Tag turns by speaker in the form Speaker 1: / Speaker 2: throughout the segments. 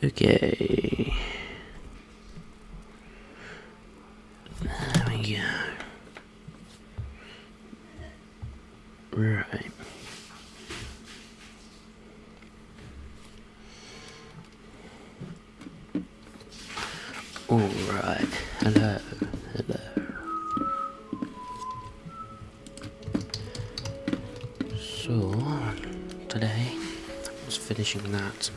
Speaker 1: Okay. There we go. Right. Alright. Hello. Hello. So, today I was finishing that.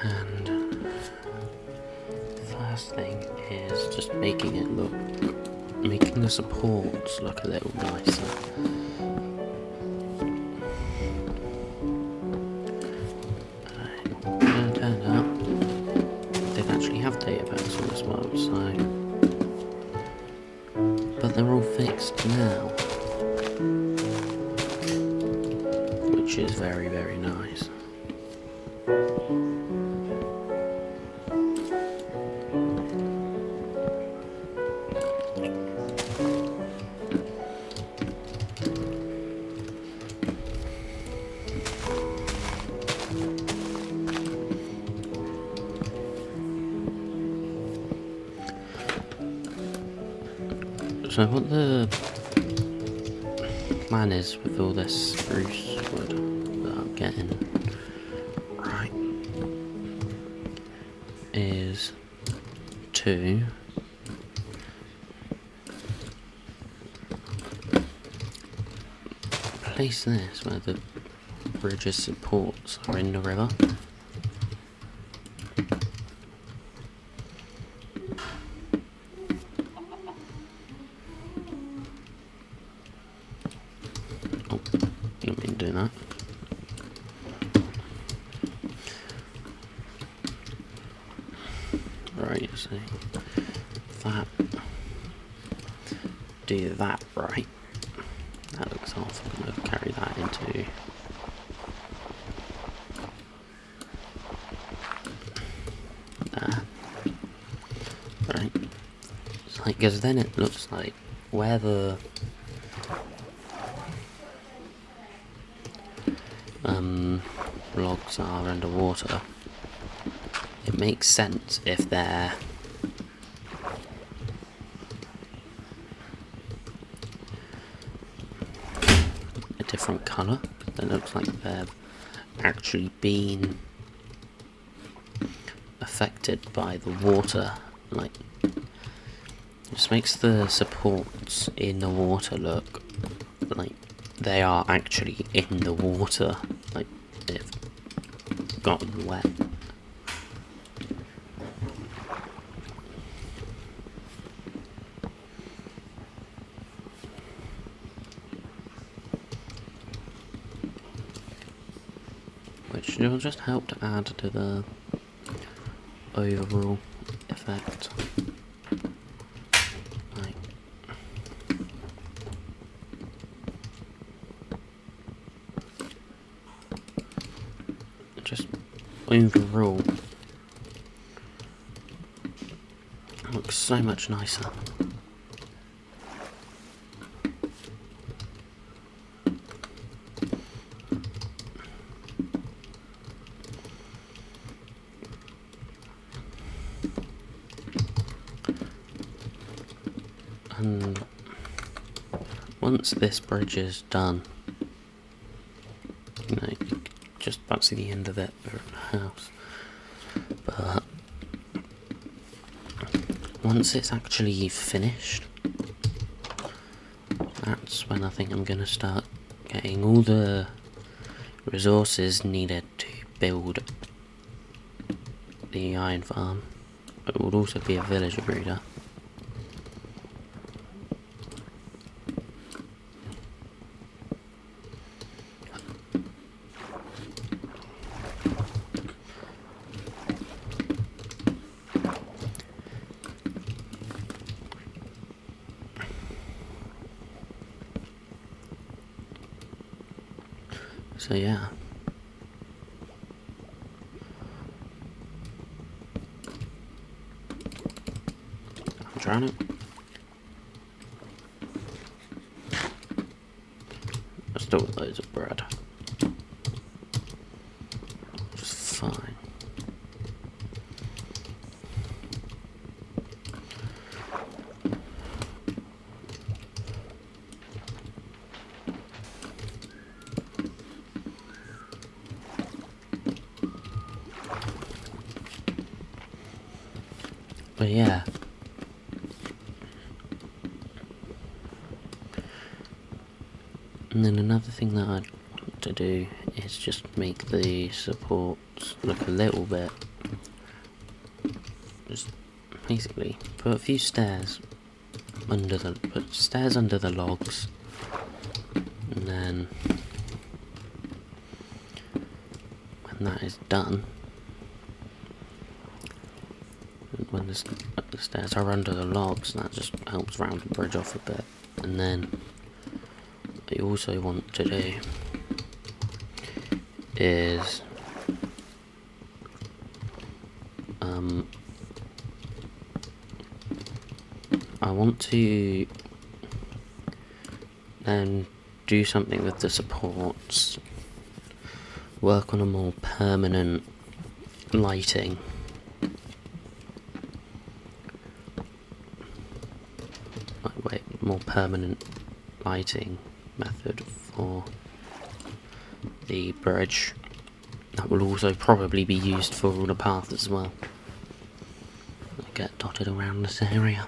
Speaker 1: And first thing is just making it look, making the supports look a little nicer. And it turned out they actually have data packs on this mod, so. But they're all fixed now, which is very, very nice. So what the plan is with all this spruce wood that I'm getting, right, is to place this where the bridge's supports are in the river. Oh, didn't mean to do that. Right, you see, that, do that right. That looks off. I'm going to carry that into there. Right. It's like, because then it looks like where the logs are underwater, it makes sense if they're a different colour. It looks like they've actually been affected by the water. Like, it just makes the supports in the water look like they are actually in the water, like they've gotten wet. Which will just help to add to the overall effect. Like, just overall looks so much nicer. And once this bridge is done, you know, just about to see the end of it for the house. But once it's actually finished, that's when I think I'm going to start getting all the resources needed to build the iron farm. It would also be a villager breeder. So yeah. I'm trying it. Still with loads of bread. But yeah. And then another thing that I'd want to do is just make the supports look a little bit. Just basically put a few stairs under the logs, and then when that is done, when the stairs are under the logs, that just helps round the bridge off a bit. And then what you also want to do is I want to then do something with the supports, work on a more permanent lighting. More permanent lighting method for the bridge. That will also probably be used for all the paths as well. They get dotted around this area.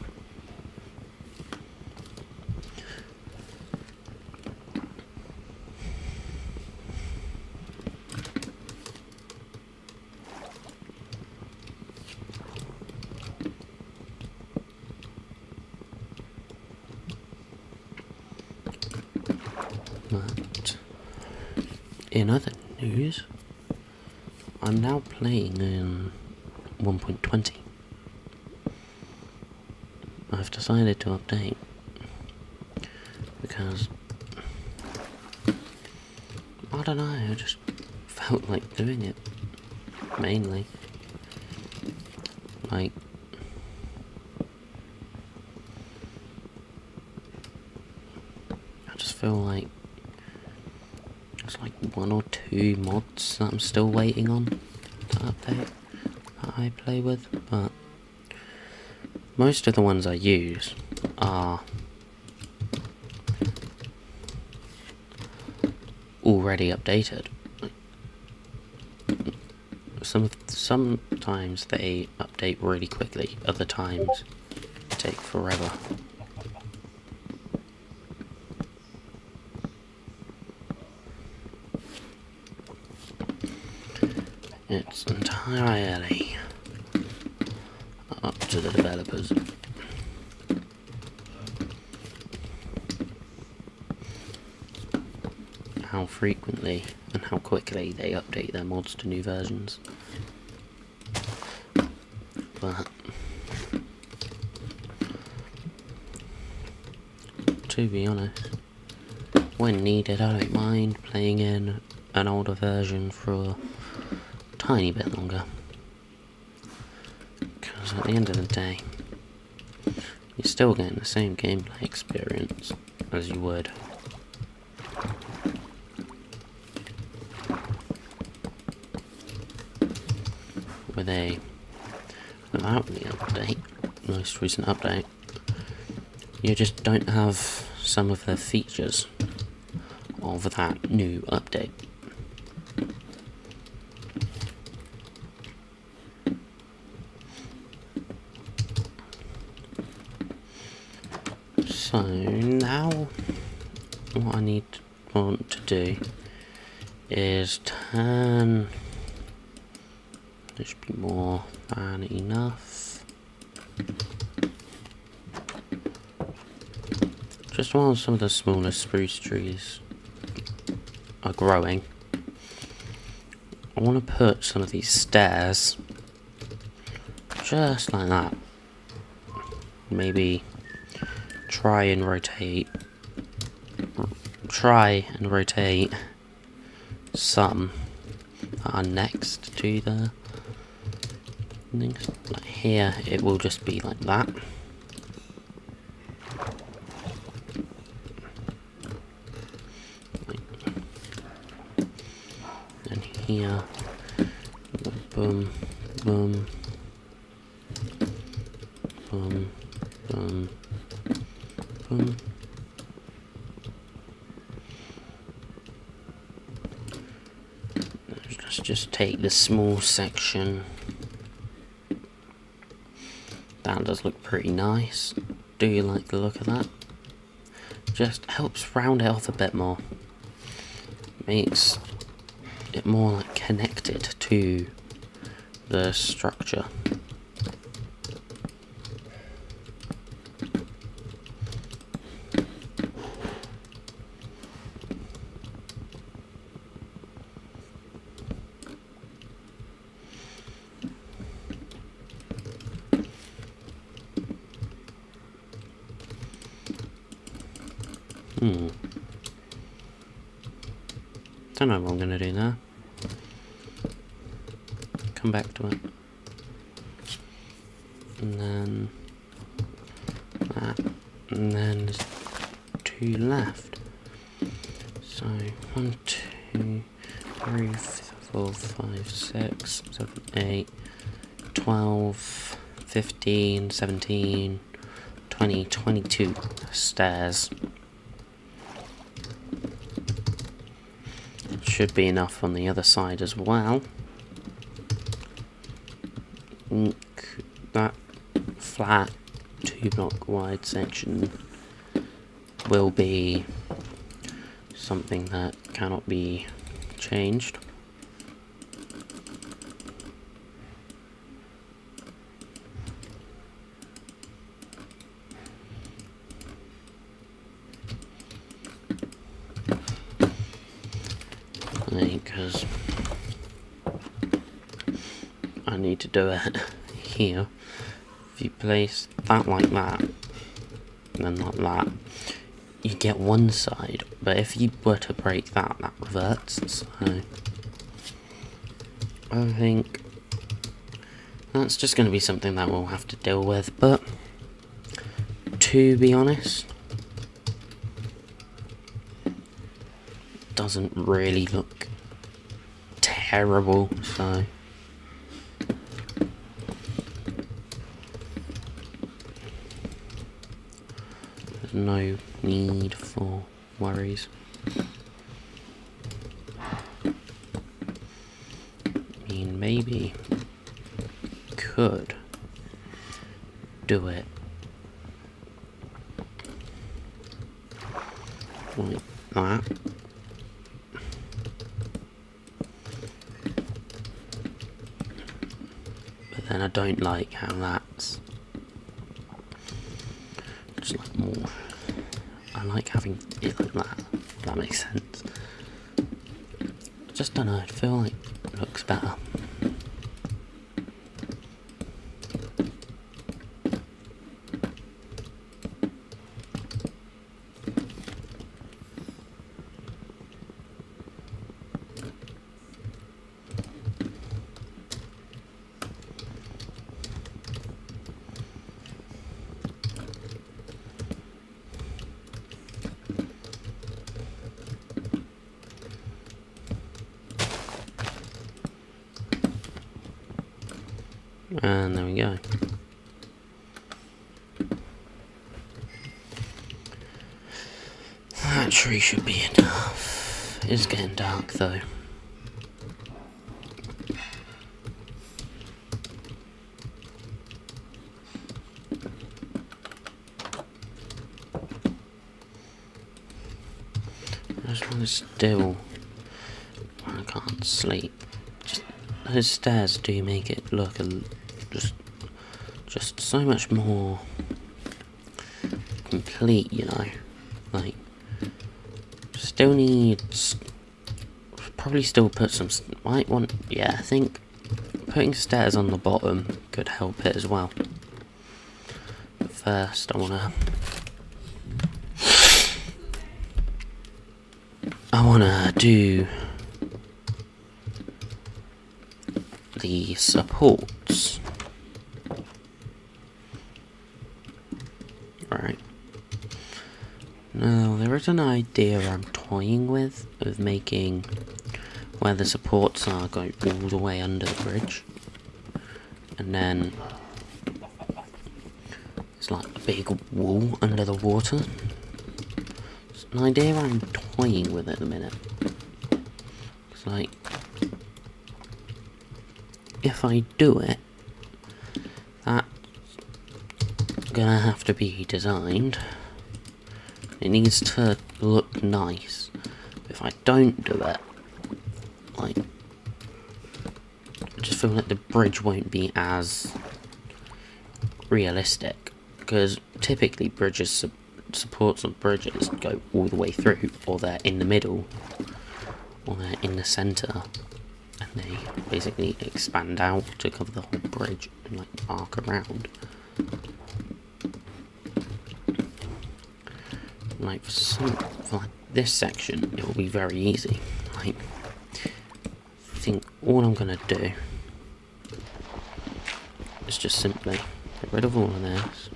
Speaker 1: But in other news, I'm now playing in 1.20. I've decided to update because I don't know, I just felt like doing it mainly. Like, I just feel like there's like 1 or 2 mods that I'm still waiting on to update that I play with, but most of the ones I use are already updated. Sometimes they update really quickly, other times take forever. It's entirely up to the developers. How frequently and how quickly they update their mods to new versions. But to be honest, when needed, I don't mind playing in an older version for a tiny bit longer. Because at the end of the day, you're still getting the same gameplay experience as you would with without the update, most recent update. You just don't have some of the features of that new update. So now what I want to do is turn, there should be more than enough, just while some of the smaller spruce trees are growing. I want to put some of these stairs just like that. Maybe try and rotate some that are next to the things. Like here, it will just be like that. And here, boom, boom, boom, boom, boom. Let's just take the small section that That does look pretty nice. Do you like the look of that? Just helps round it off a bit more. Makes it more like connected to the structure. Don't know what I'm gonna do now. Come back to it. And then that. And then there's 2 left. So 1, 2, 3, 4, 5, 6, 7, 8, 12, 15, 17, 20, 22 stairs. Should be enough on the other side as well. That flat 2-block wide section will be something that cannot be changed. Because I need to do it here. If you place that like that, and then like that, you get one side, but if you were to break that, that reverts, so I think that's just going to be something that we'll have to deal with, but to be honest, doesn't really look terrible, so there's no need for worries. I mean, maybe could do it like that. And I don't like how that's just like more. I like having it like that, if that makes sense. Just don't know, I feel like it looks better. And there we go. That tree should be enough. It's getting dark though. I just want to still. I can't sleep. Just those stairs do make it look just so much more complete, you know. Like, still needs. Probably still put some. Might want. Yeah, I think putting stairs on the bottom could help it as well. But first, I wanna do the supports. Right. Now, there is an idea I'm toying with of making where the supports are go all the way under the bridge. And then it's like a big wall under the water. It's an idea I'm toying with at the minute. It's like, if I do it, that gonna have to be designed. It needs to look nice. If I don't do it, like, I just feel like the bridge won't be as realistic, because typically bridges, supports of bridges go all the way through, or they're in the middle, or they're in the centre, and they basically expand out to cover the whole bridge and like arc around. Like for like this section, it will be very easy. Like, I think all I'm gonna do is just simply get rid of all of this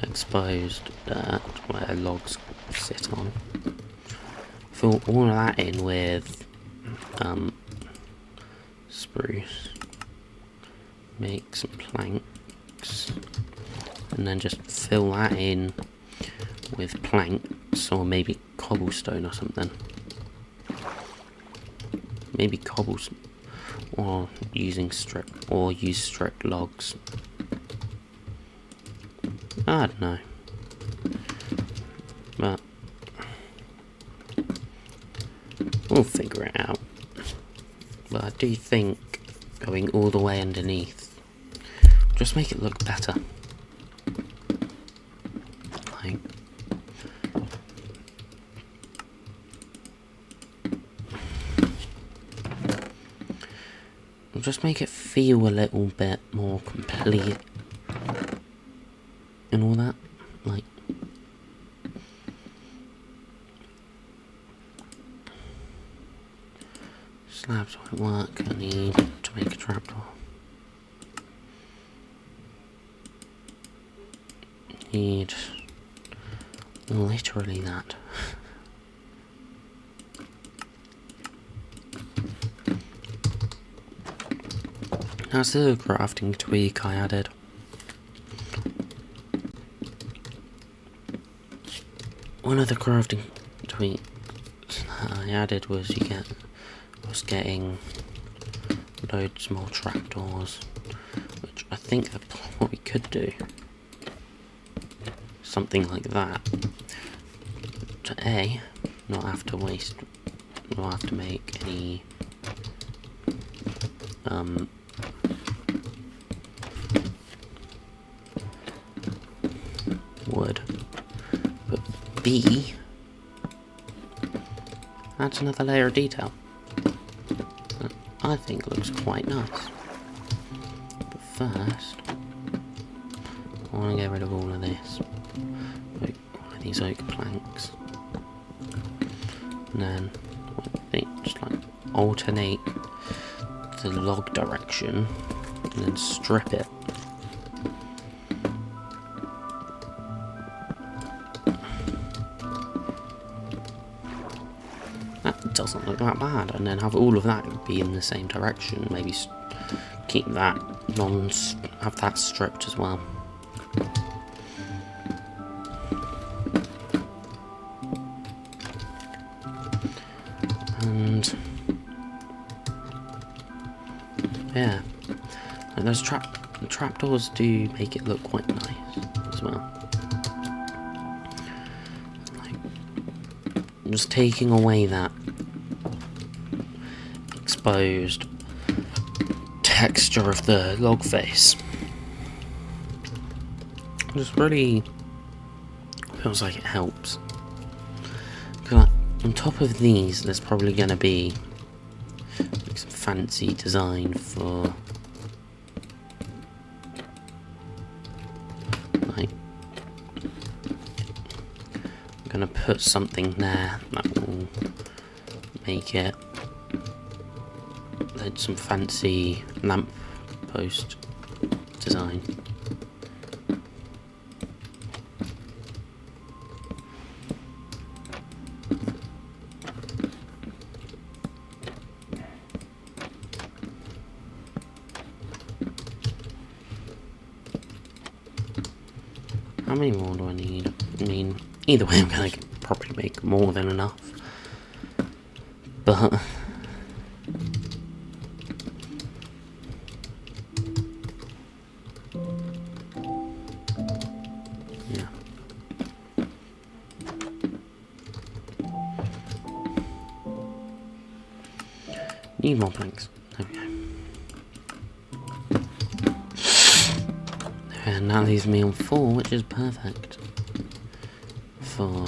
Speaker 1: exposed dirt where logs sit on. Fill all of that in with spruce. Make some planks. And then just fill that in with planks, or maybe cobblestone or something. Maybe cobblestone, or use stripped logs. I don't know, but we'll figure it out. But I do think going all the way underneath just make it look better. Like, just make it feel a little bit more complete and all that. Like, slabs won't work. I need to make a trapdoor. Need literally that. That's the crafting tweak I added. One of the crafting tweaks I added was getting loads more trapdoors, which I think what we could do. Something like that. To not have to make any wood, but B adds another layer of detail that I think looks quite nice. But first, I want to get rid of all of this, like all of these oak planks, and then I think just like alternate the log direction and then strip it. That doesn't look that bad, and then have all of that be in the same direction. Maybe keep that have that stripped as well. And yeah, and those trapdoors do make it look quite nice as well. Like, just taking away that exposed texture of the log face just really feels like it helps. Like, on top of these, there's probably going to be like some fancy design for like, I'm going to put something there that will make it like some fancy lamp post design. How many more do I need? I mean, either way I'm gonna probably make more than enough. But Need more planks. There we go. And that leaves me on 4, which is perfect for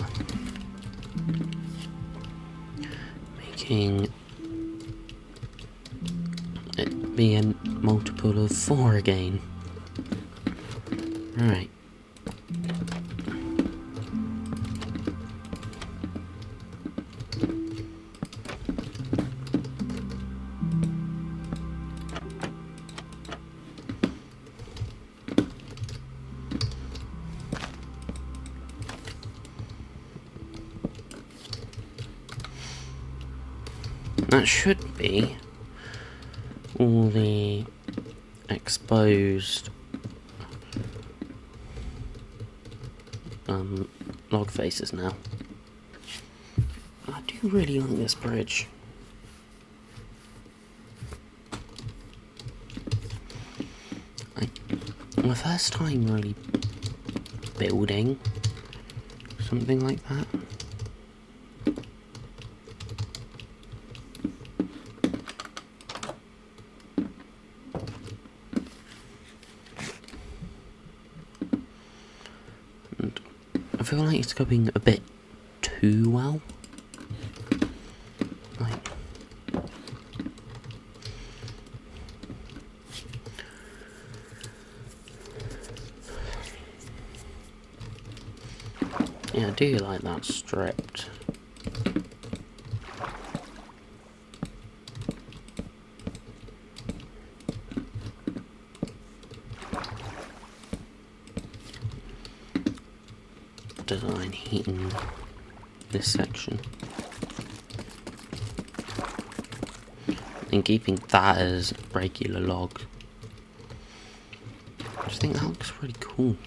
Speaker 1: making it be a multiple of 4 again. Right. That should be all the exposed log faces now. I do really like this bridge. My first time really building something like that. And I feel like it's going a bit too well. Yeah, I do like that stripped. Design heating this section. And keeping that as regular log. I just think that looks really cool.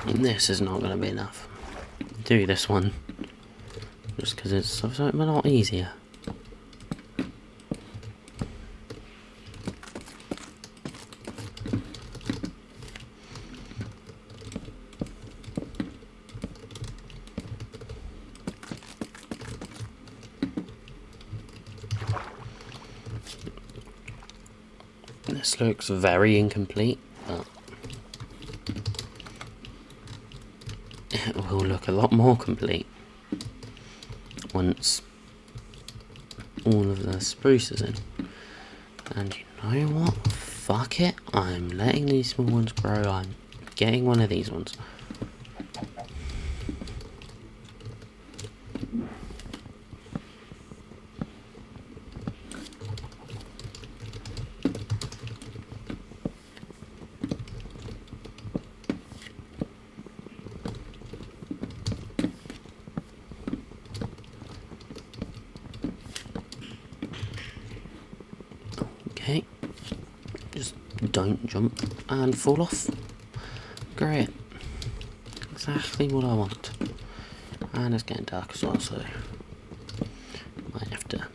Speaker 1: This is not going to be enough. Do this one just because it's a lot easier. This looks very incomplete, but it will look a lot more complete once all of the spruce is in. And you know what? Fuck it. I'm letting these small ones grow. I'm getting one of these ones. Okay, just don't jump and fall off. Great, exactly what I want. And it's getting dark as well, so might have to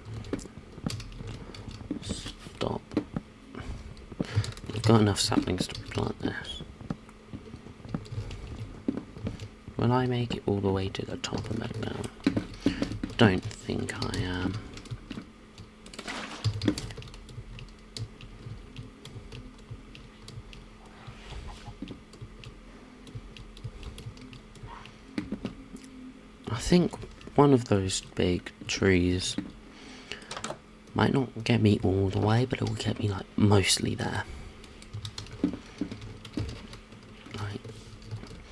Speaker 1: stop. I've got enough saplings to plant this. Will I make it all the way to the top and back down? Don't think I am. I think one of those big trees might not get me all the way, but it will get me like mostly there. Like,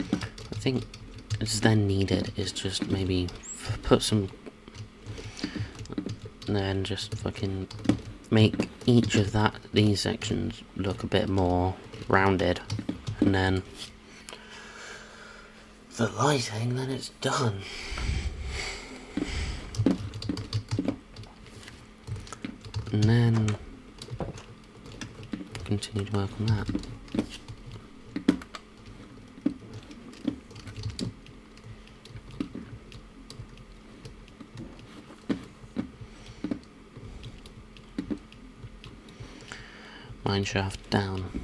Speaker 1: I think what's then needed is just maybe put some, and then just fucking make each of these sections look a bit more rounded, and then the lighting, then it's done. And then I can continue to work on that. Mine shaft down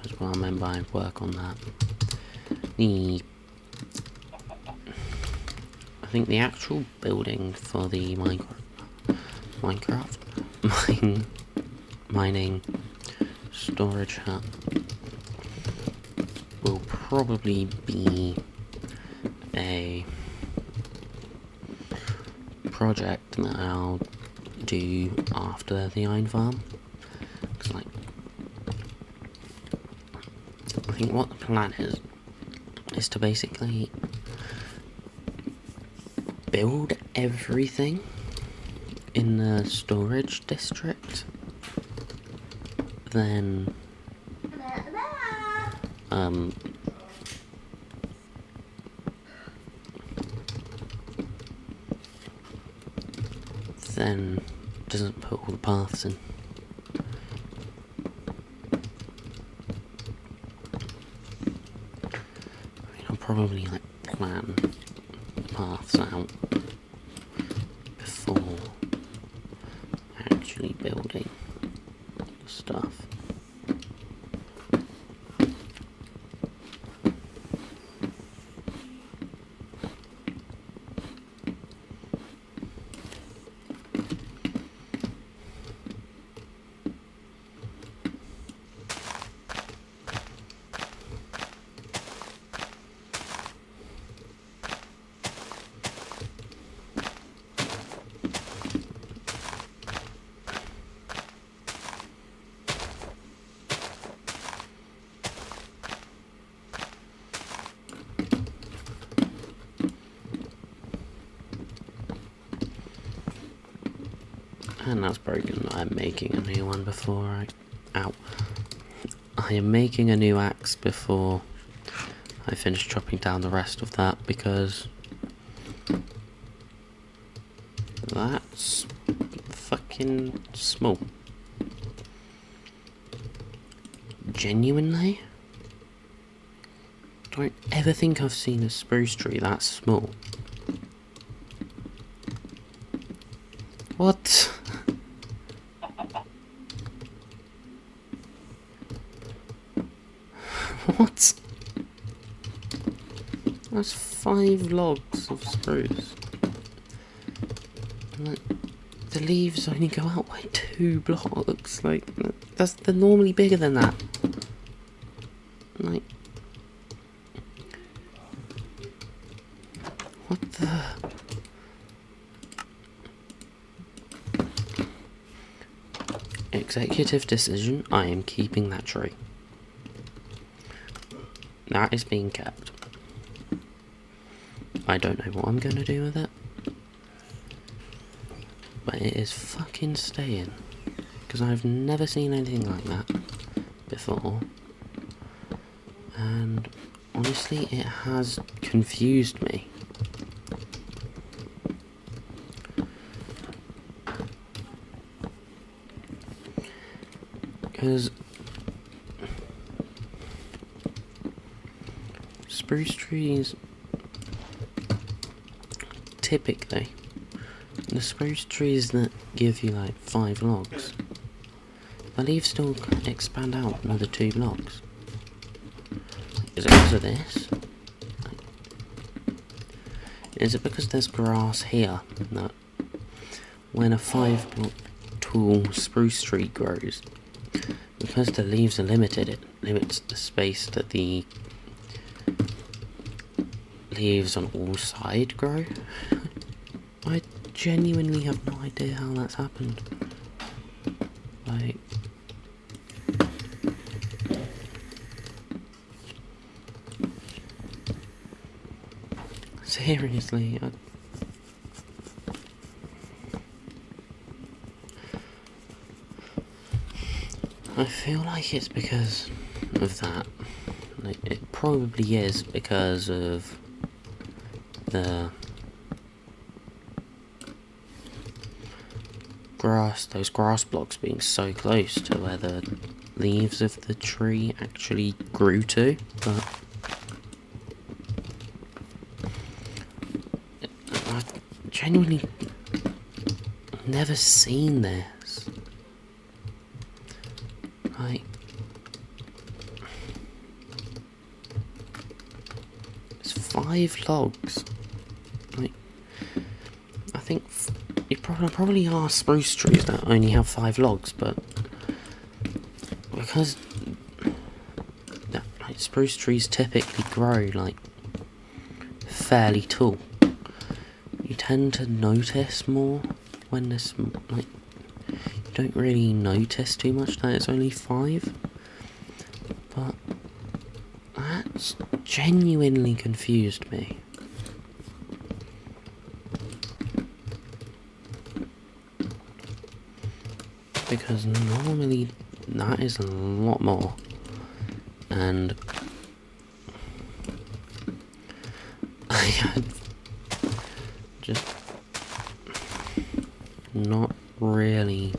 Speaker 1: as well. Remember, I work on that. I think the actual building for the Minecraft mining storage hut will probably be a project that I'll do after the iron farm. Cause like, I think what the plan is to basically build everything in the storage district, then doesn't put all the paths in. I mean, I'll probably like plan the paths out before actually building stuff. And that's broken. I'm making a new one before I am making a new axe before I finish chopping down the rest of that, because that's fucking small. Genuinely? Don't ever think I've seen a spruce tree that small. What? What? That's 5 logs of spruce. And the leaves only go out by 2 blocks. Like, they're normally bigger than that. Like, what the? Executive decision, I am keeping that tree. That is being kept. I don't know what I'm going to do with it, but it is fucking staying, because I've never seen anything like that before, and honestly it has confused me. Because spruce trees, typically, the spruce trees that give you like 5 logs, the leaves still expand out another 2 blocks. Is it because of this? Is it because there's grass here that when a 5 block tall spruce tree grows, because the leaves are limited, it limits the space that the leaves on all sides grow? I genuinely have no idea how that's happened. Like, seriously, I feel like it's because of that. Like, it probably is because of the grass, those grass blocks being so close to where the leaves of the tree actually grew to, but I've genuinely never seen this. Like, it's 5 logs. Like, I think you probably are spruce trees that only have 5 logs, but because like, spruce trees typically grow like fairly tall, you tend to notice more when there's like, you don't really notice too much that it's only 5, but that's genuinely confused me. Because normally that is a lot more, and I had just not really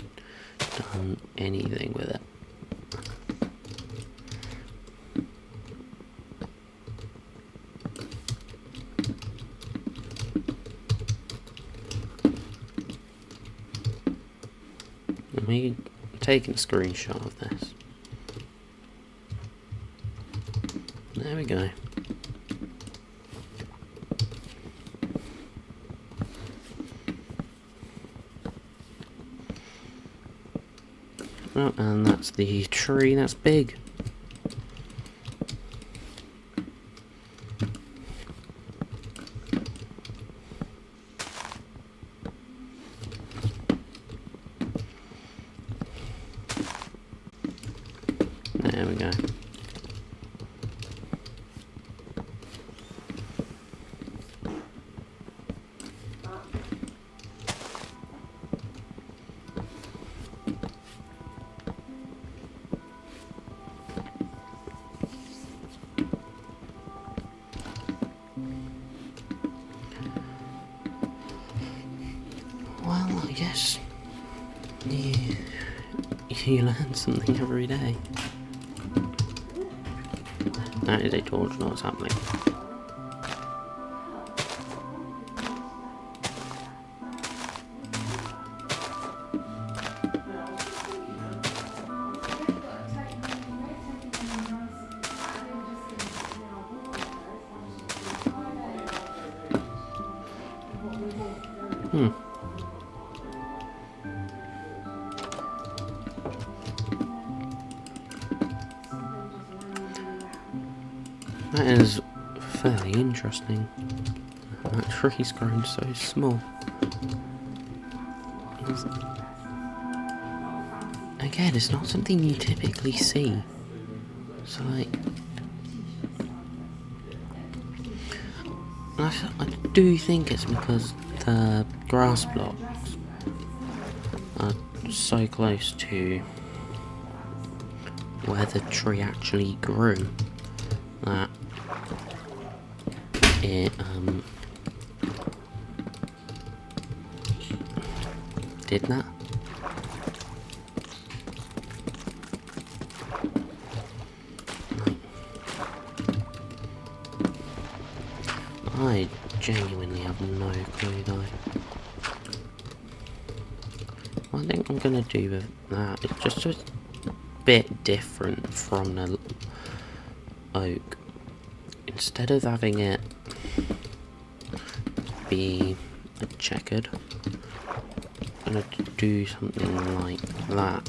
Speaker 1: done anything with it. Let me take a screenshot of this. There we go. Oh, and that's the tree that's big. There we go. Well, I guess you learn something every day. That is a torch, not what's happening. That is fairly interesting. That tree's grown so small. Again, it's not something you typically see. So, like, I do think it's because the grass blocks are so close to where the tree actually grew that it did that. I genuinely have no clue though. What I think I'm gonna do with that is just a bit different from the oak. Instead of having it be a checkered, I'm gonna do something like that,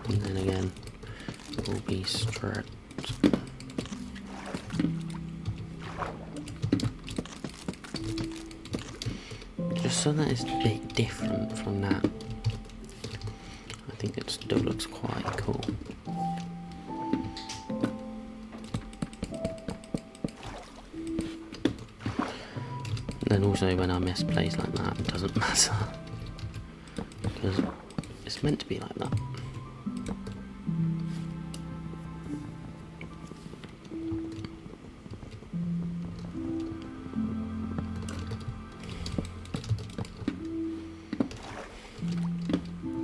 Speaker 1: and then again it will be straight. Just so that it's a bit different from that. I think it still looks quite cool. Then also when I misplace like that, it doesn't matter. Because it's meant to be like that.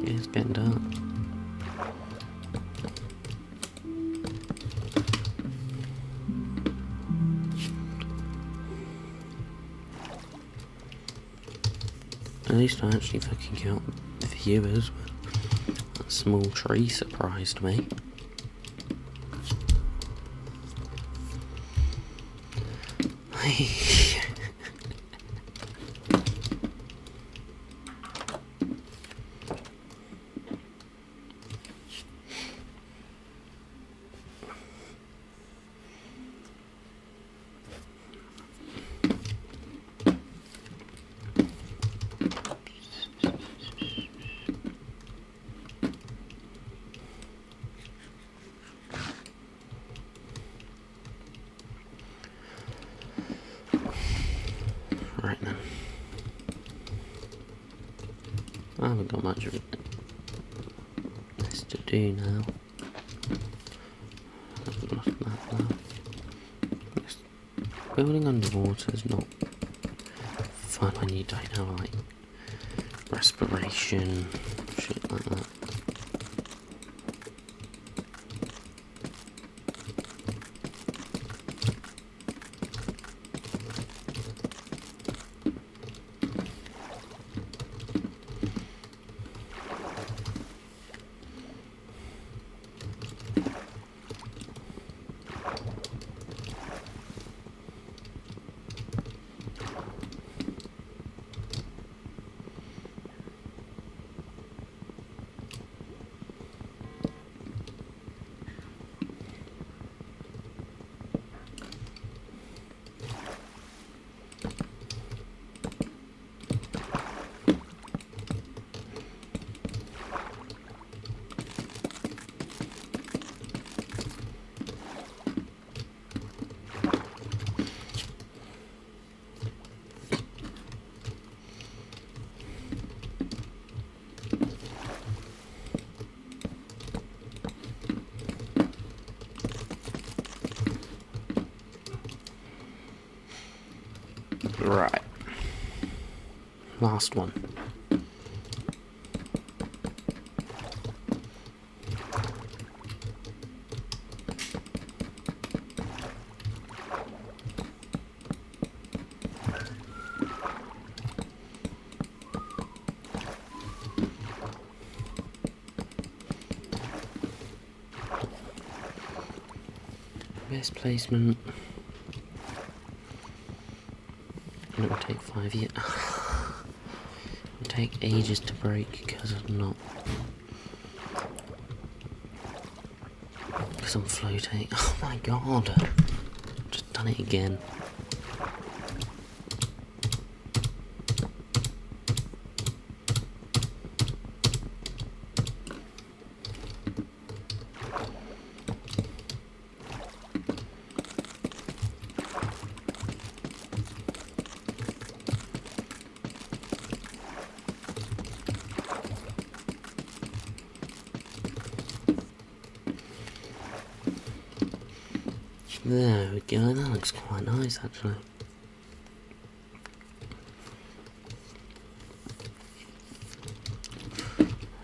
Speaker 1: It's getting dark. least I actually fucking got viewers, but that small tree surprised me. Right then. I haven't got much of this to do now. I've lost that now. Building underwater is not fun when you don't have like respiration, shit like that. Right. Last one. Best placement. And it will take 5 years. It will take ages to break because I'm floating. Oh my god. I've just done it again. There we go, that looks quite nice actually.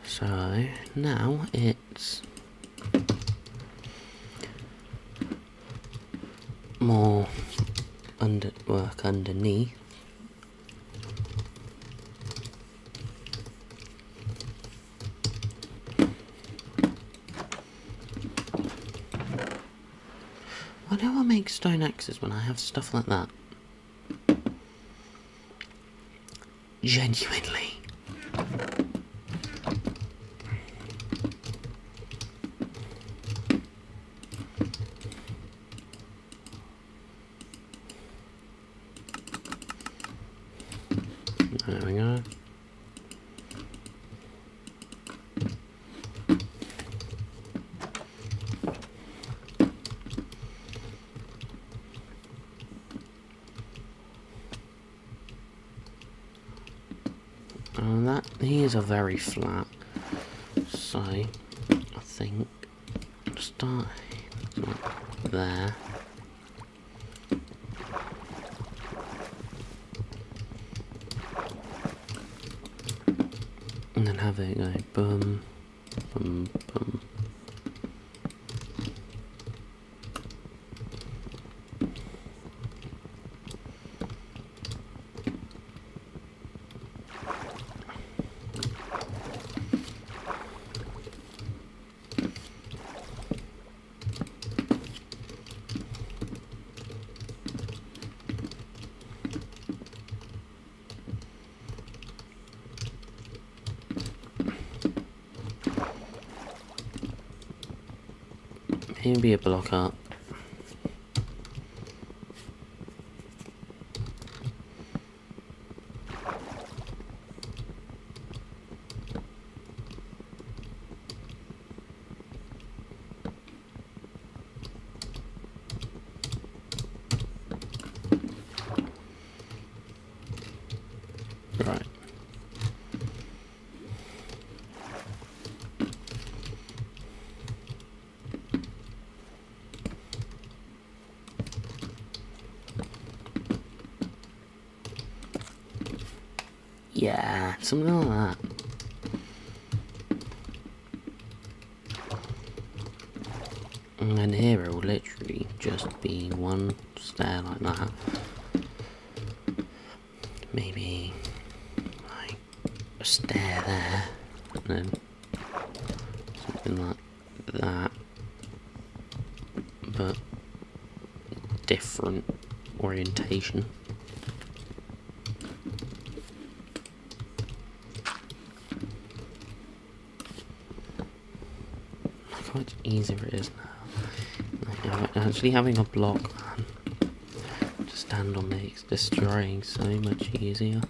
Speaker 1: So, now it's more work underneath. Why do I make stone axes when I have stuff like that? Genuinely. There we go. These are very flat, so I think start like there. And then have it go boom, boom, boom. He'll be a block up. Right. Yeah, something like that. And then here it will literally just be one stair like that. Maybe like a stair there, and then something like that, but different orientation. Look how much easier it is now. Like, actually having a block, man, to stand on makes destroying so much easier.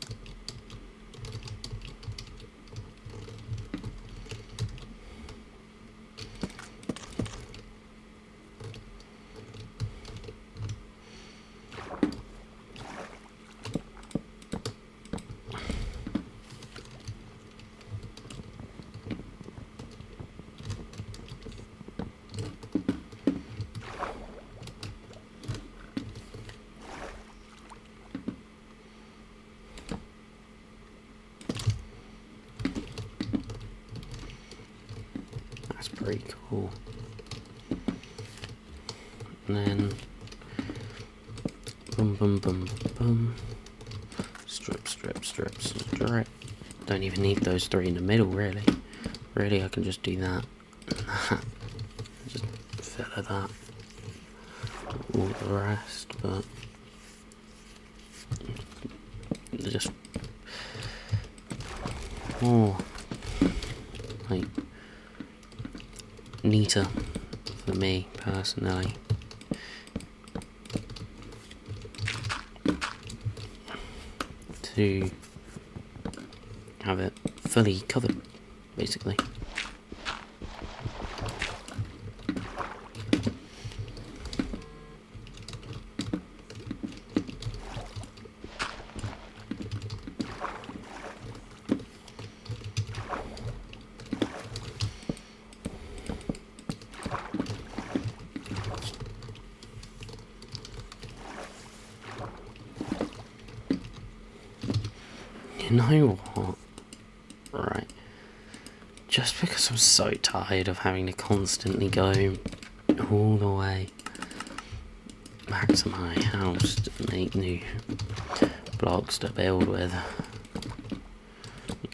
Speaker 1: That's pretty cool. And then boom, boom, boom, boom. Strip, strip, strip, strip. Don't even need those three in the middle, really. Really, I can just do that. Just fill that. All the rest, but just more like neater for me personally. To have it fully covered, basically. You know what? Right. Just because I'm so tired of having to constantly go all the way back to my house to make new blocks to build with.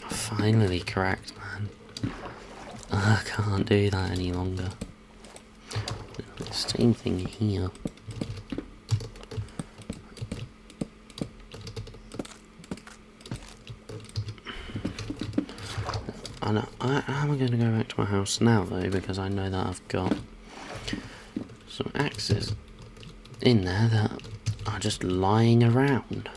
Speaker 1: Finally correct, man. I can't do that any longer. Same thing here. I'm going to go back to my house now though, because I know that I've got some axes in there that are just lying around.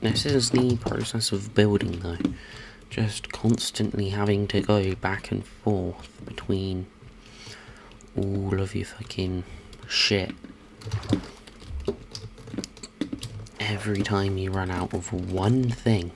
Speaker 1: This is the process of building though, just constantly having to go back and forth between all of your fucking shit. Every time you run out of one thing.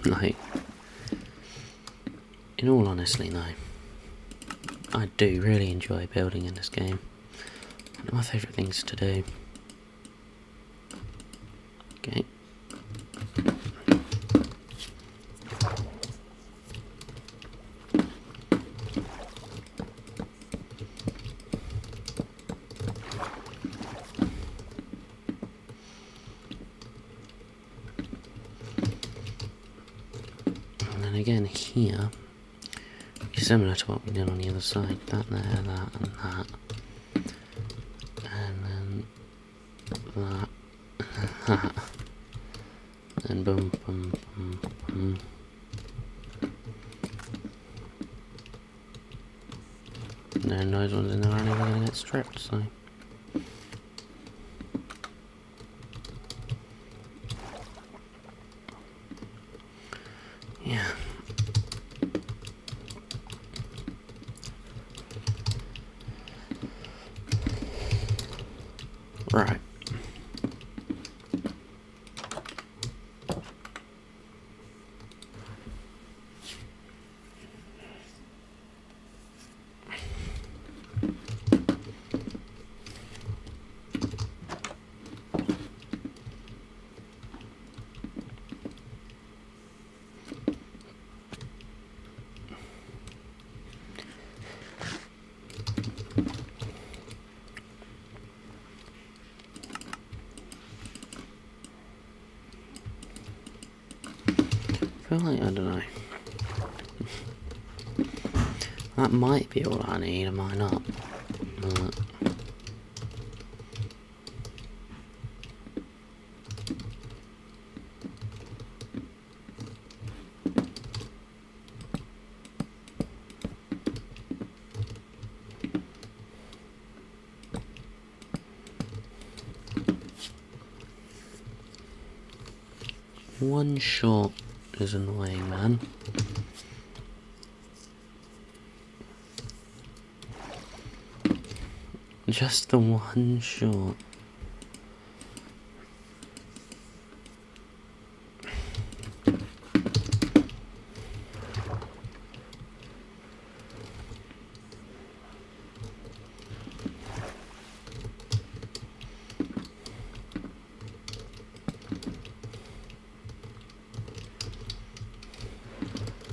Speaker 1: Like, in all honesty though, I do really enjoy building in this game. One of my favourite things to do. Okay. again here, similar to what we did on the other side. That there, that, and that. And then that, and that. And boom, boom, boom, boom. And then those ones in there aren't even going to get stripped, so... yeah. Right. I feel like, I don't know. That might be all I need, it might not. One short is annoying, man. Just the one short.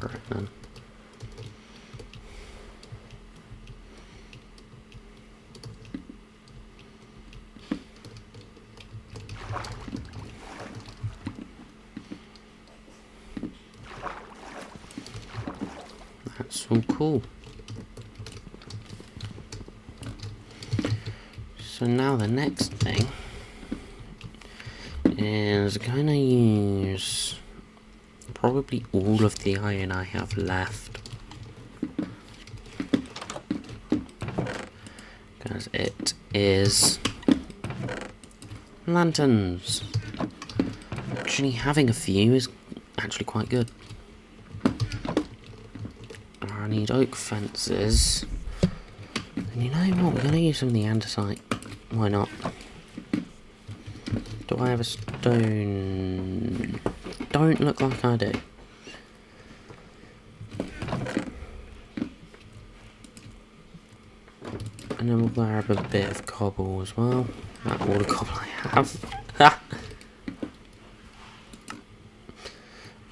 Speaker 1: Right then. That's all cool. So now the next thing is gonna use probably all of the iron I have left, because it is lanterns. Actually having a few is actually quite good. I need oak fences, and you know what, we're going to use some of the andesite. Why not? Do I have a stone? Don't look like I do. And then we'll grab a bit of cobble as well. That's all the cobble I have.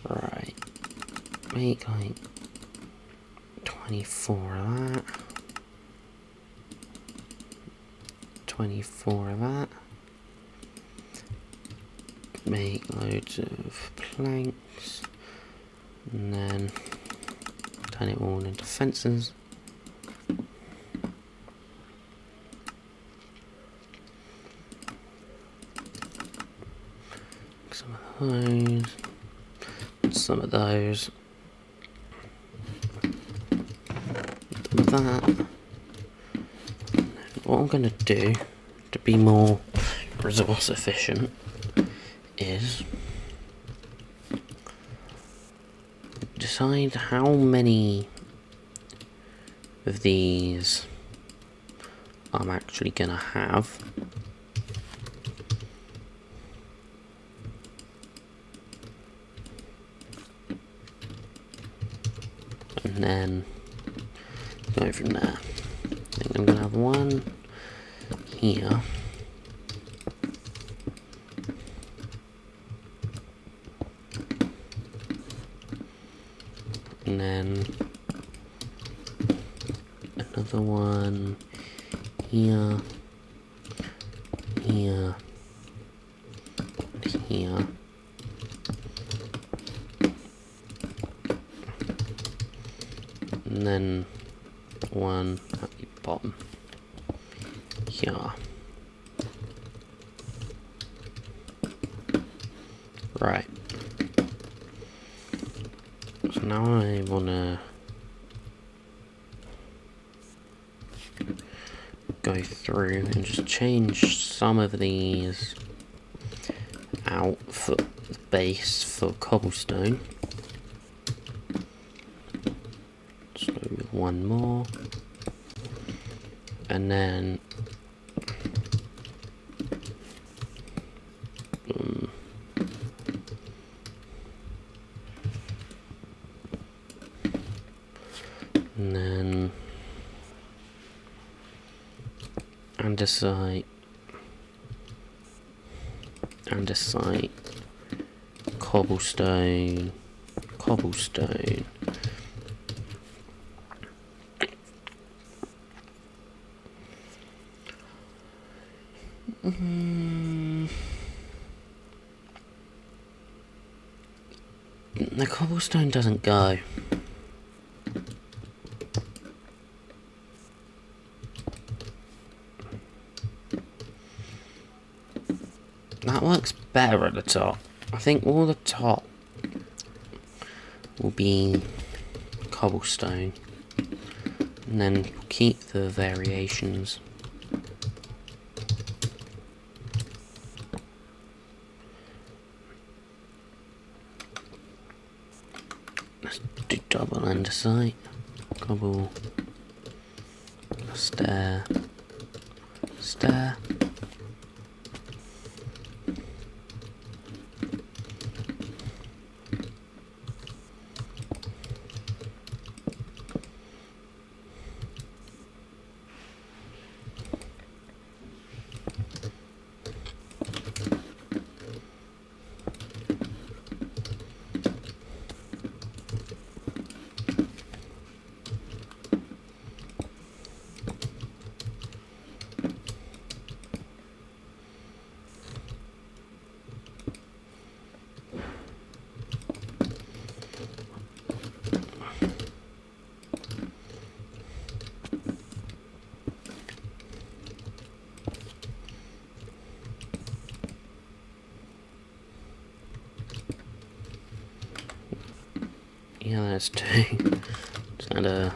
Speaker 1: Right. Make like 24 of that. 24 of that. Make loads of planks. And then turn it all into fences. Some of those. Some of those. With that. What I'm going to do to be more resource efficient is decide how many of these I'm actually going to have. And then go from there. I think I'm going to have one here. And then another one here, here, here. and then one at the bottom here. Right. So now I wanna go through and just change some of these out for the base for cobblestone. So one more, and then andesite, cobblestone, cobblestone. The cobblestone doesn't go. That works better at the top. I think all the top will be cobblestone, and then keep the variations. Let's do double andesite, cobble, stair, stair. Yeah, that's two. Just had a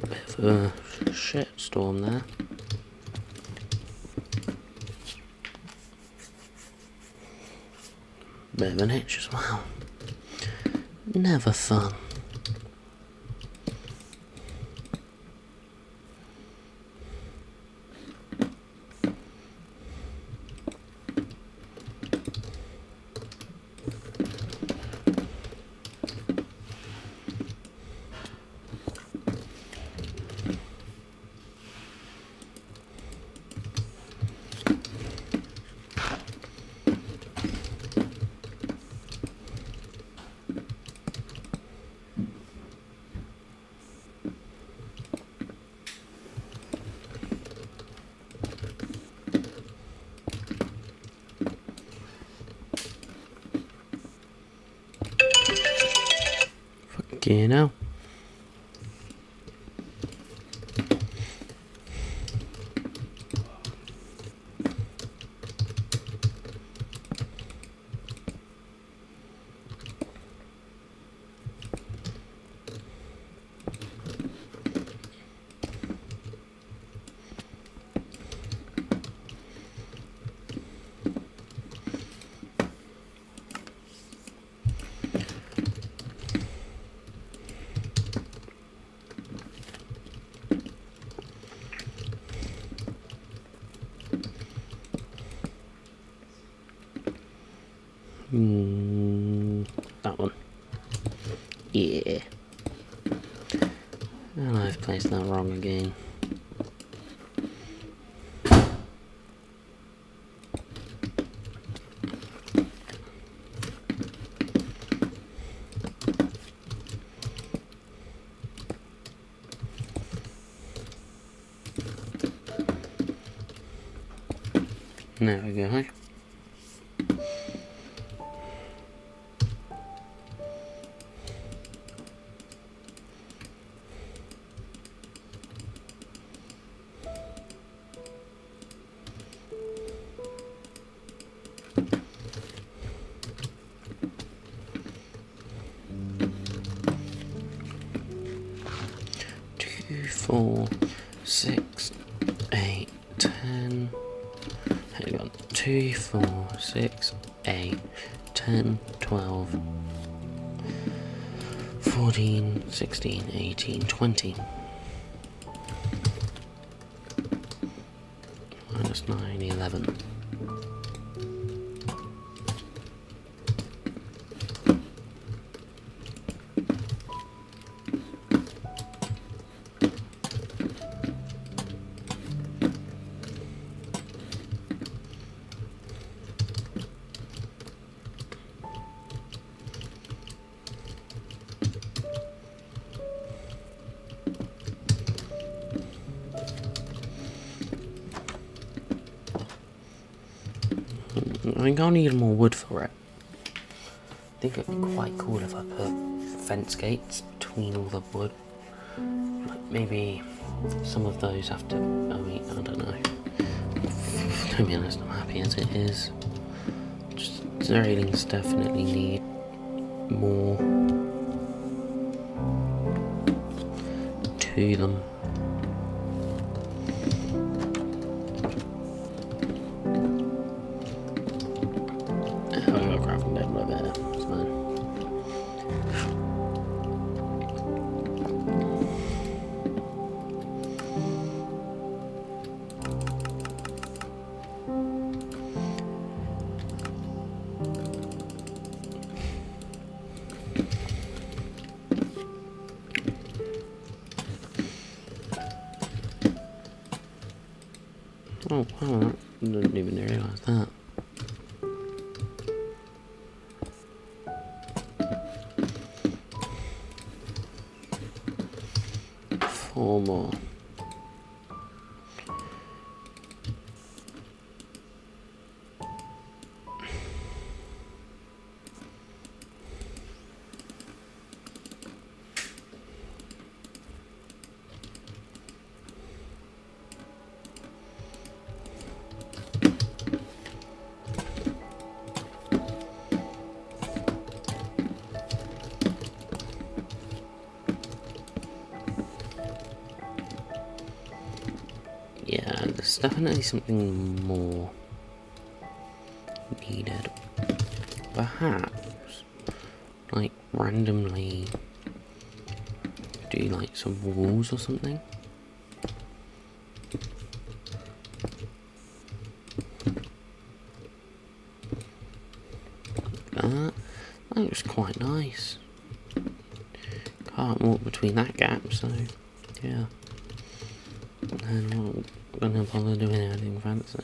Speaker 1: bit of a shit storm there. Bit of an itch as well. Never fun. You know. That one. Yeah. And I've placed that wrong again. There we go. 2, 4, 6, 8, 10. Hang on. 2, 4, 6, 8, 10, 12, 14, 16, 18, 20. Minus 9, 11. I think I'll need more wood for it. I think it'd be quite cool if I put fence gates between all the wood. Like maybe some of those have to... I mean, I don't know. To be honest, I'm happy as it is. Just the railings definitely need more to them. Oh, wow, I didn't even realise that. Four more. Yeah, there's definitely something more needed. Perhaps, like, randomly do, like, some walls or something. That looks quite nice. Can't walk between that gap, so, yeah. And I'm not gonna bother doing anything fancy.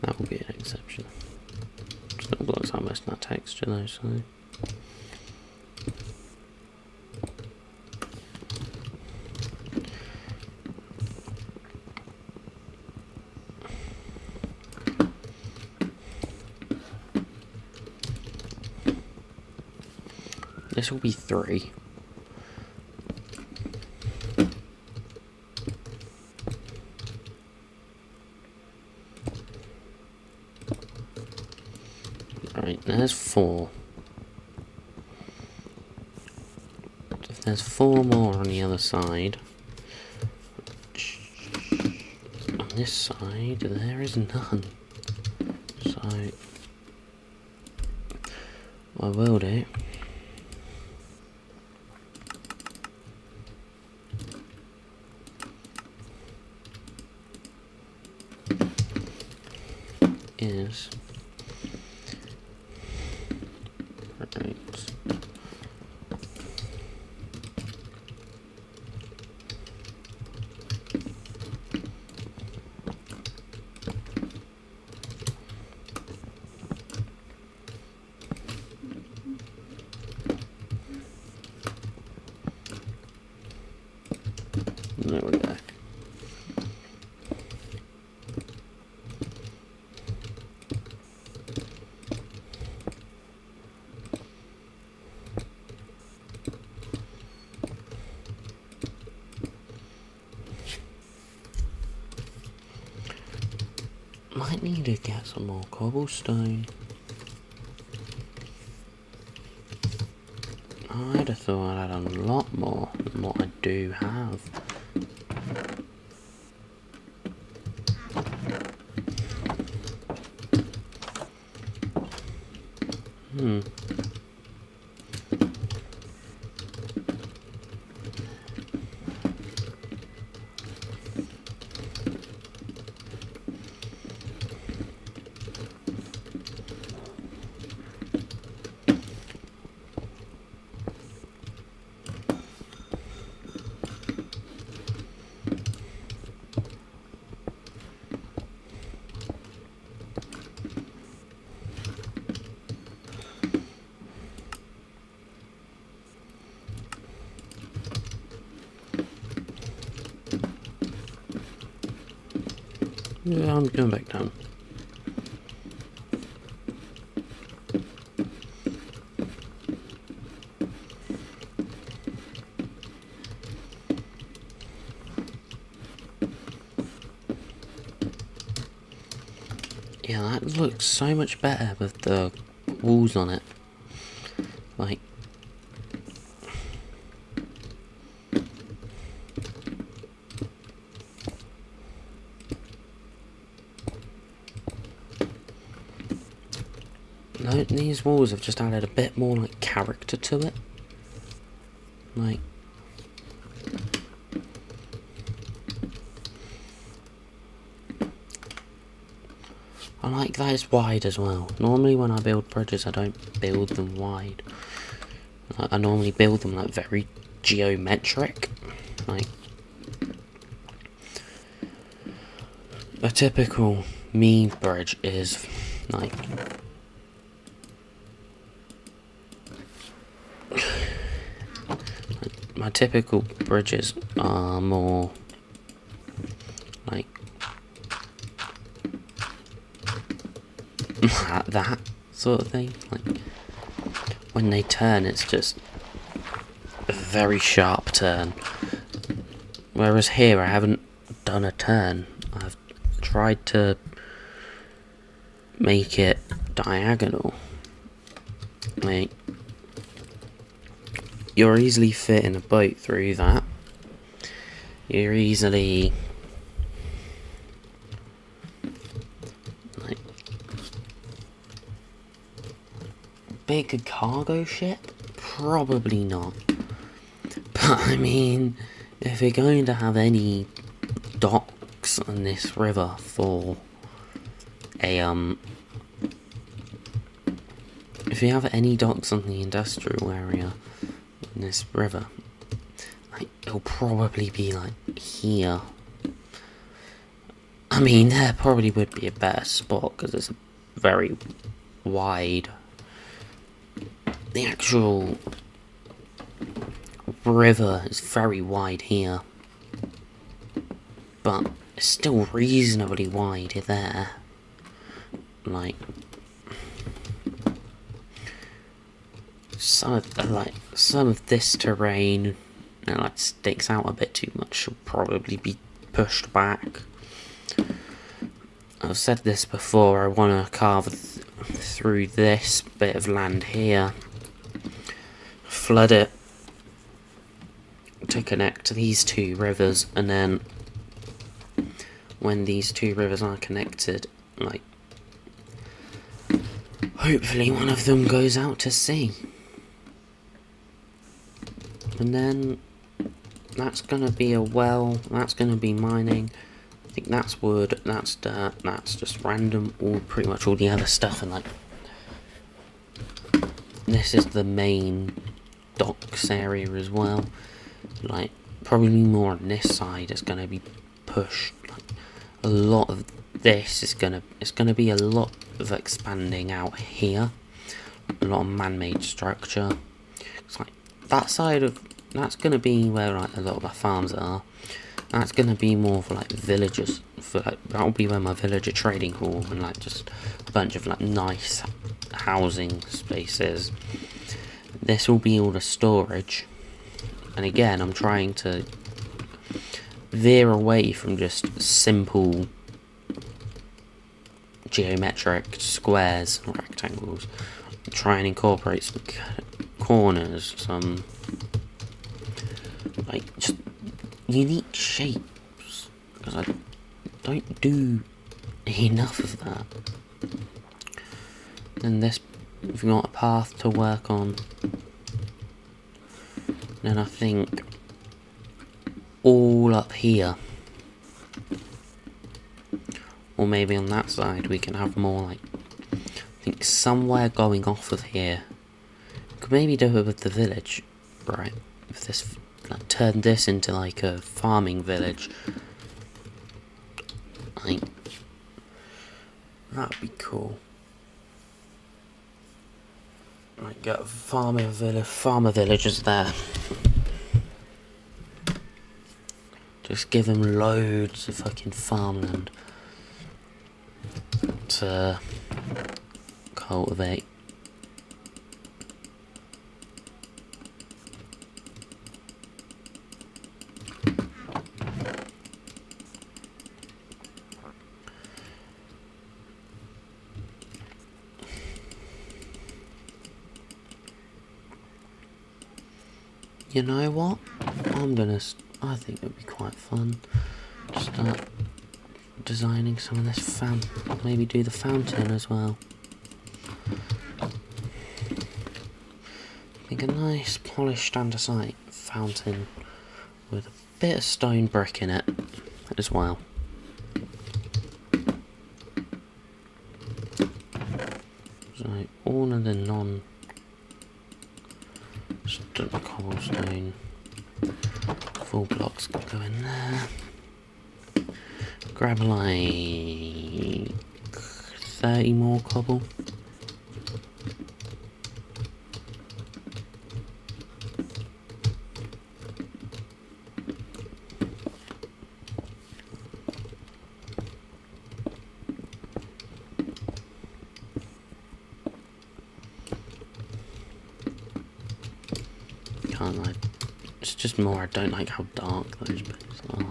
Speaker 1: That will be an exception. Still blocks out most of that texture though, so. This will be 3. Right, there's 4. If there's 4 more on the other side, on this side there is none. So what I will do is right. There we go. might need to get some more cobblestone. I'd have thought I'd had a lot more than what I do have. Yeah, I'm going back down. Yeah, that looks so much better with the walls on it. Like, these walls have just added a bit more like character to it. Like, I like that it's wide as well. Normally when I build bridges I don't build them wide. I normally build them like very geometric. Like, a typical me bridge is like my typical bridges are more like that sort of thing. Like, when they turn, it's just a very sharp turn. Whereas here, I haven't done a turn. I've tried to make it diagonal. Like, you're easily fitting a boat through that. You're easily like big cargo ship? Probably not. But I mean, if you're going to have any docks on this river for a if you have any docks on the industrial area in this river, like, it'll probably be like here. I mean, there probably would be a better spot because it's very wide. The actual river is very wide here, but it's still reasonably wide there. Like, some of this terrain, you know, like, sticks out a bit too much. Should probably be pushed back. I've said this before. I want to carve through this bit of land here, flood it to connect to these two rivers, and then when these two rivers are connected, like, hopefully one of them goes out to sea. And then that's gonna be a well, that's gonna be mining. I think that's wood, that's dirt, that's just random, all pretty much all the other stuff. And like, this is the main docks area as well. Like, probably more on this side is gonna be pushed. Like, a lot of this is gonna be a lot of expanding out here. A lot of man-made structure. It's like that side of that's gonna be where like a lot of the farms are. That's gonna be more for like villagers. For like, that'll be where my villager trading hall and like just a bunch of like nice housing spaces. This will be all the storage. And again, I'm trying to veer away from just simple geometric squares or rectangles. Try and incorporate some corners, some like just unique shapes, because I don't do enough of that. And this, we've got a path to work on. Then I think all up here, or maybe on that side, we can have more like, I think somewhere going off of here. Could maybe do it with the village, right? If this, like, turn this into like a farming village, like, that'd be cool. Like, get farmer villagers there. Just give them loads of fucking farmland to cultivate. You know what? I think it would be quite fun to start designing some of this maybe do the fountain as well. I think a nice polished andesite fountain with a bit of stone brick in it as well. So all of the cobblestone full blocks can go in there. Grab like 30 more cobble. Can't lie. It's just more I don't like how dark those bits are.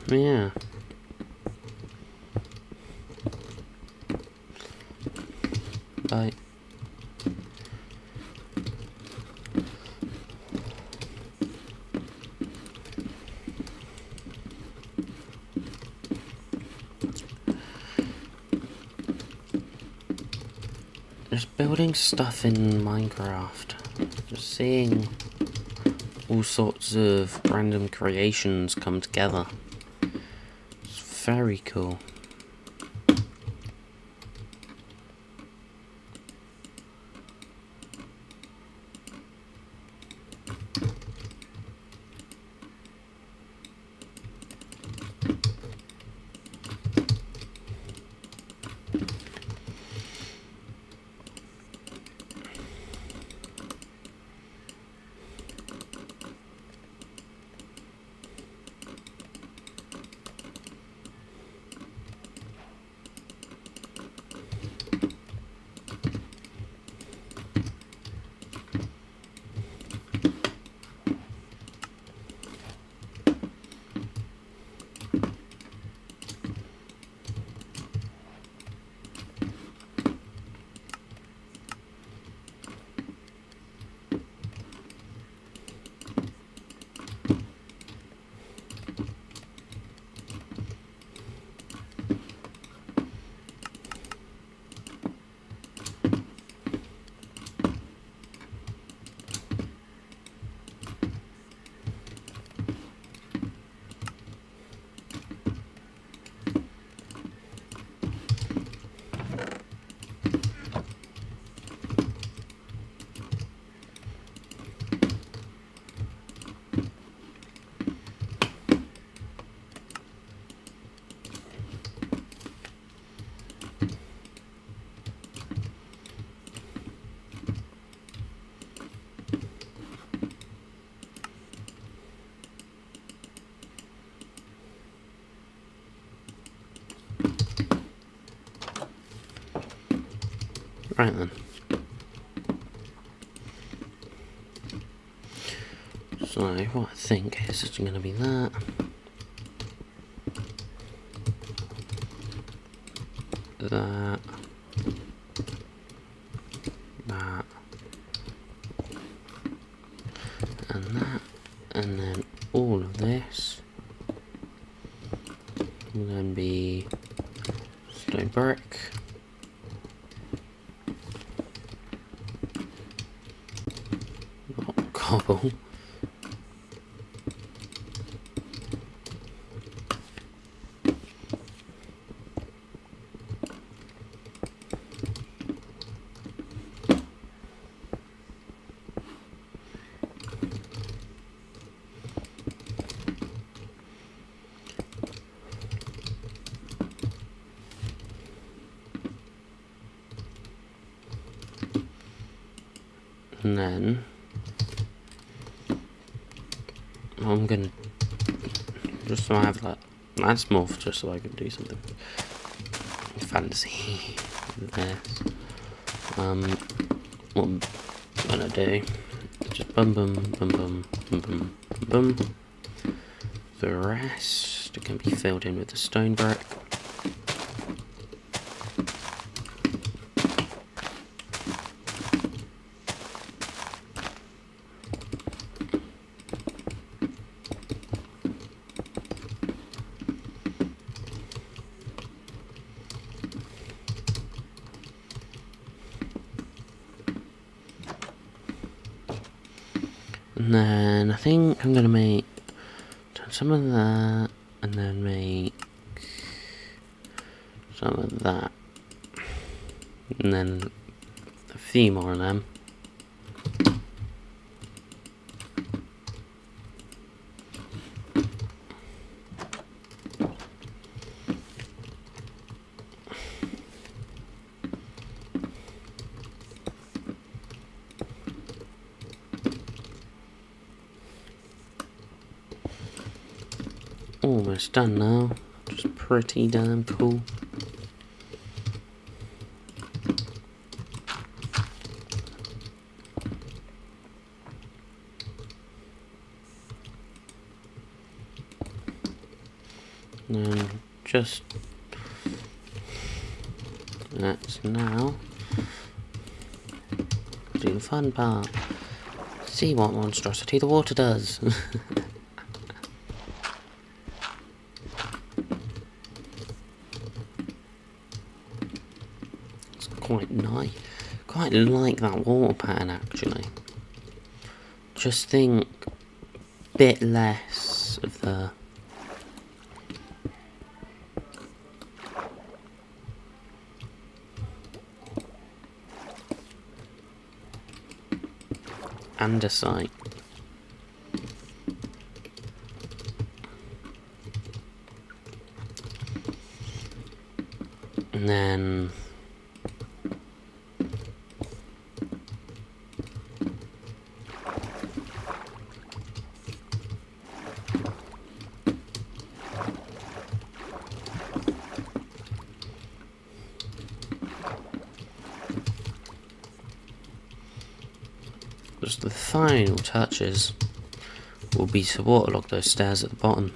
Speaker 1: Yeah. Bye. Just building stuff in Minecraft, just seeing all sorts of random creations come together. It's very cool. Right then. So what I think is just going to be that. That. That. And that. And then all of this will then be stone brick. Not cobble. And then I'm gonna just so I have that. That's more just so I can do something fancy with this. What I'm gonna do is just bum bum bum bum bum bum bum bum. The rest can be filled in with the stone brick. And then I think I'm gonna make some of that, and then make some of that, and then a few more of them. Almost done now, just pretty damn cool. And then just that's now do the fun part. See what monstrosity the water does. Quite nice. Quite like that water pattern actually. Just think a bit less of the andesite. And then just the final touches will be to waterlog those stairs at the bottom.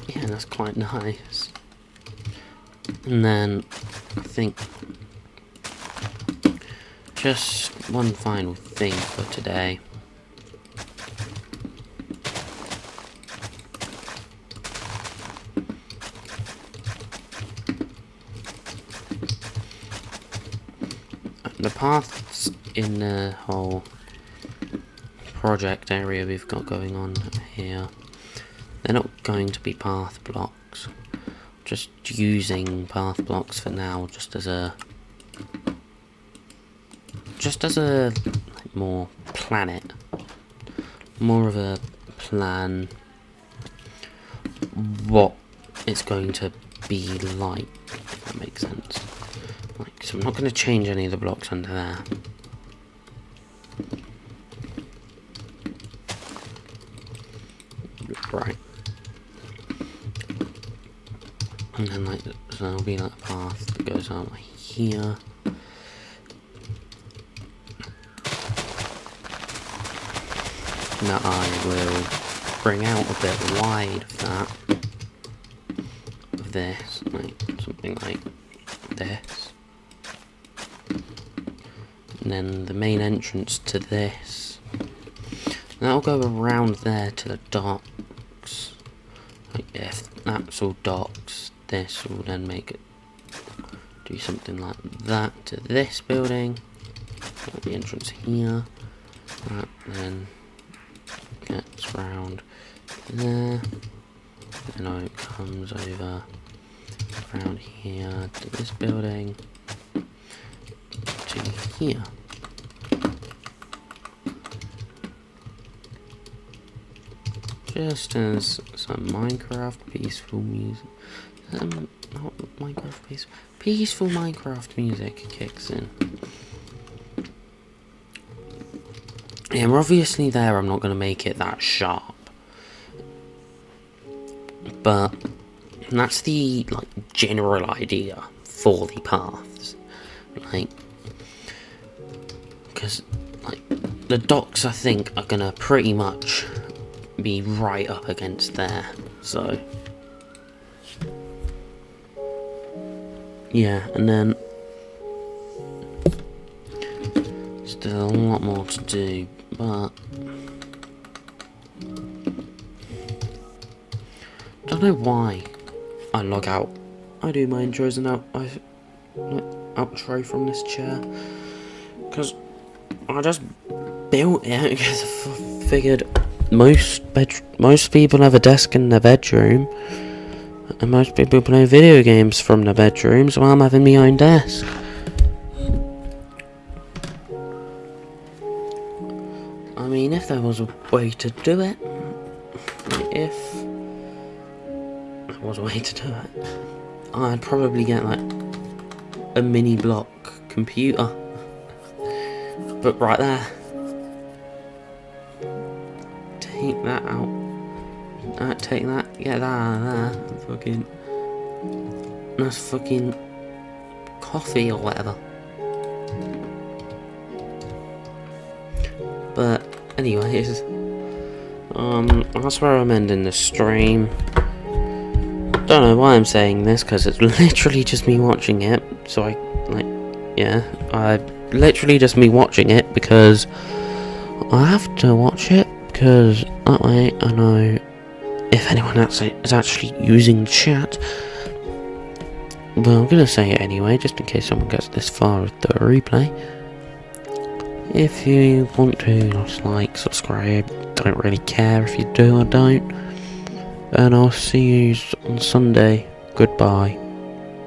Speaker 1: Yeah, that's quite nice. And then I think just one final thing for today. The paths in the whole project area we've got going on here, they're not going to be path blocks. Just using path blocks for now, just as a like, more of a plan what it's going to be like, if that makes sense. Like, so I'm not going to change any of the blocks under there. Right. And then like, so there'll be like a path that goes out like here. That I will bring out a bit wide of that. Of this, like something like this. And then the main entrance to this. That'll go around there to the docks. Like if that's all docks, this will then make it do something like that to this building. Like the entrance here. That then gets round there. And then it comes over around here to this building. To here. Just as some Minecraft peaceful music, not Minecraft peaceful Minecraft music kicks in. Yeah, obviously there I'm not going to make it that sharp, but that's the like general idea for the paths, like, because like the docks I think are going to pretty much be right up against there, so yeah, and then still a lot more to do, but don't know why I log out. I do my intros and outro from this chair because I just built it because I figured most people have a desk in their bedroom, and most people play video games from their bedroom, so I'm having my own desk. I mean, if there was a way to do it, I'd probably get like a mini block computer, but right there. Take that out. Take that. Get that out of there. That's fucking coffee or whatever. But anyways, that's where I'm ending the stream. Don't know why I'm saying this, because it's literally just me watching it. So I literally just me watching it because I have to watch it. Because that way I know if anyone else is actually using chat. But I'm going to say it anyway, just in case someone gets this far with the replay. If you want to, just like, subscribe. Don't really care if you do or don't. And I'll see you on Sunday. Goodbye.